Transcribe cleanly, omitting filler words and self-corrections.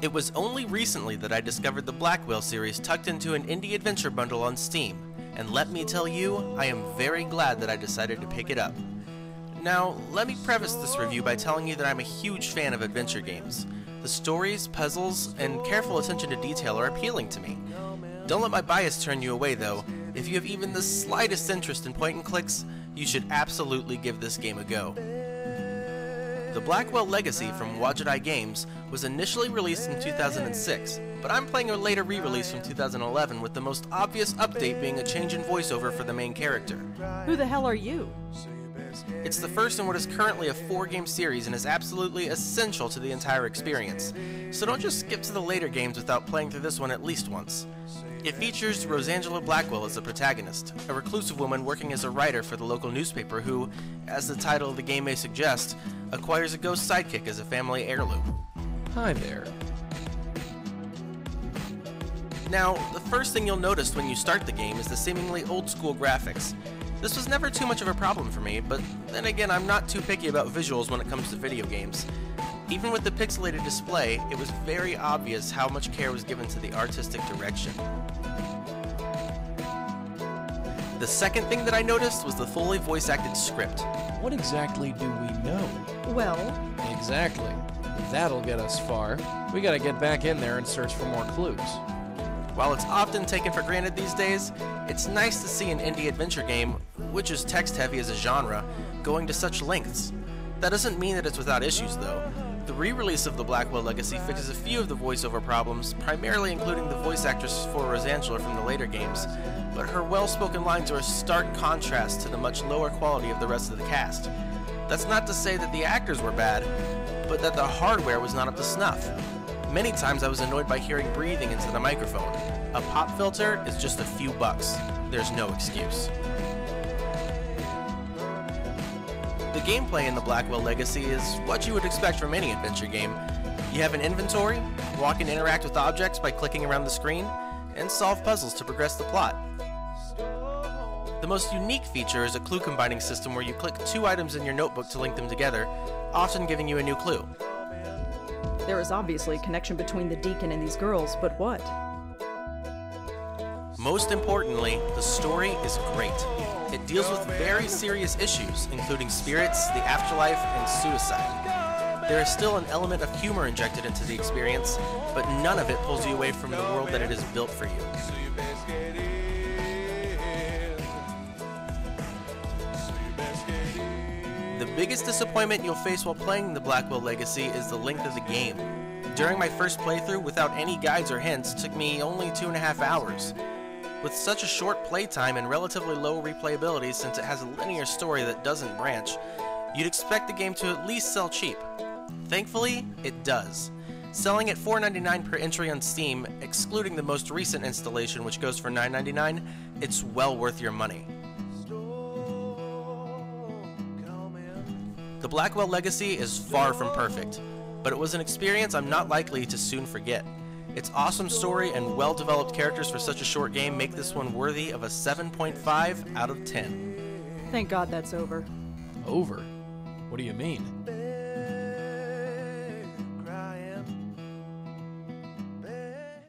It was only recently that I discovered the Blackwell series tucked into an indie adventure bundle on Steam, and let me tell you, I am very glad that I decided to pick it up. Now, let me preface this review by telling you that I'm a huge fan of adventure games. The stories, puzzles, and careful attention to detail are appealing to me. Don't let my bias turn you away though. If you have even the slightest interest in point and clicks, you should absolutely give this game a go. The Blackwell Legacy from Wadjet Games was initially released in 2006, but I'm playing a later re-release from 2011 with the most obvious update being a change in voiceover for the main character. Who the hell are you? It's the first in what is currently a 4-game series and is absolutely essential to the entire experience, so don't just skip to the later games without playing through this one at least once. It features Rosangela Blackwell as the protagonist, a reclusive woman working as a writer for the local newspaper who, as the title of the game may suggest, acquires a ghost sidekick as a family heirloom. Hi there. Now, the first thing you'll notice when you start the game is the seemingly old-school graphics. This was never too much of a problem for me, but then again, I'm not too picky about visuals when it comes to video games. Even with the pixelated display, it was very obvious how much care was given to the artistic direction. The second thing that I noticed was the fully voice-acted script. What exactly do we know? Well, Exactly. That'll get us far. We gotta get back in there and search for more clues. While it's often taken for granted these days, it's nice to see an indie adventure game, which is text-heavy as a genre, going to such lengths. That doesn't mean that it's without issues, though. The re-release of the Blackwell Legacy fixes a few of the voiceover problems, primarily including the voice actress for Rosangela from the later games, but her well-spoken lines are a stark contrast to the much lower quality of the rest of the cast. That's not to say that the actors were bad, but that the hardware was not up to snuff. Many times I was annoyed by hearing breathing into the microphone. A pop filter is just a few bucks. There's no excuse. The gameplay in the Blackwell Legacy is what you would expect from any adventure game. You have an inventory, walk and interact with objects by clicking around the screen, and solve puzzles to progress the plot. The most unique feature is a clue combining system where you click 2 items in your notebook to link them together, often giving you a new clue. there is obviously a connection between the deacon and these girls, but what? Most importantly, the story is great. It deals with very serious issues, including spirits, the afterlife, and suicide. There is still an element of humor injected into the experience, but none of it pulls you away from the world that it is built for you. The biggest disappointment you'll face while playing the Blackwell Legacy is the length of the game. During my first playthrough, without any guides or hints, took me only 2.5 hours. With such a short playtime and relatively low replayability since it has a linear story that doesn't branch, you'd expect the game to at least sell cheap. Thankfully, it does. Selling at $4.99 per entry on Steam, excluding the most recent installation which goes for $9.99, it's well worth your money. The Blackwell Legacy is far from perfect, but it was an experience I'm not likely to soon forget. Its awesome story and well-developed characters for such a short game make this one worthy of a 7.5 out of 10. Thank God that's over. Over? What do you mean?